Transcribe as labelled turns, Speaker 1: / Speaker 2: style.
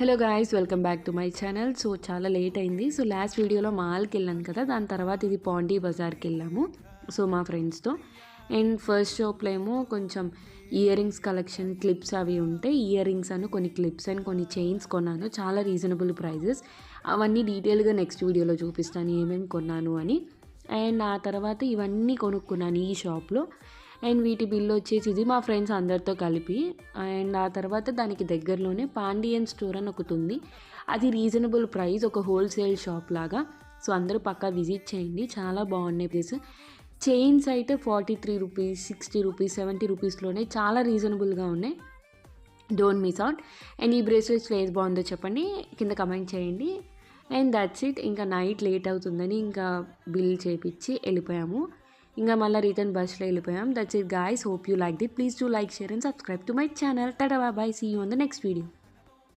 Speaker 1: Hello guys, welcome back to my channel. So చాలా late అయింది. So last వీడియోలో మాల్కి వెళ్ళాను కదా, దాని తర్వాత ఇది పాండీ బజార్కి వెళ్ళాము సో మా ఫ్రెండ్స్తో. అండ్ ఫస్ట్ షాప్లో ఏమో కొంచెం ఇయర్ రింగ్స్ కలెక్షన్, క్లిప్స్ అవి ఉంటే ఇయర్ రింగ్స్ అని కొన్ని క్లిప్స్ అండ్ కొన్ని చైన్స్ కొన్నాను. చాలా రీజనబుల్ ప్రైజెస్. అవన్నీ డీటెయిల్గా నెక్స్ట్ వీడియోలో చూపిస్తాను ఏమేమి కొన్నాను అని. అండ్ ఆ తర్వాత ఇవన్నీ కొనుక్కున్నాను ఈ షాప్లో. అండ్ వీటి బిల్లు వచ్చేసి ఇది మా ఫ్రెండ్స్ అందరితో కలిపి. అండ్ ఆ తర్వాత దానికి దగ్గరలోనే పాండియన్ స్టోర్ అని ఒకటి ఉంది. అది రీజనబుల్ ప్రైస్, ఒక హోల్సేల్ షాప్ లాగా. సో అందరూ పక్కా విజిట్ చేయండి, చాలా బాగున్నాయి ప్లేస్. చైన్స్ అయితే 43 రూపీస్, 60 రూపీస్, 70 రూపీస్లోనే చాలా రీజనబుల్గా ఉన్నాయి. Don't miss out. అండ్ ఈ బ్రేస్లెట్స్ ఏది బాగుందో చెప్పండి, కింద కమెంట్ చేయండి. And that's it. ఇంకా నైట్ లేట్ అవుతుందని ఇంకా బిల్ చేపించి వెళ్ళిపోయాము. ఇంకా మళ్ళీ రిటర్న్ బస్లో వెళ్ళిపోయాం. That's it guys. Hope you like it. Please do like, share and subscribe to my channel. Tata, bye. See you on the next video.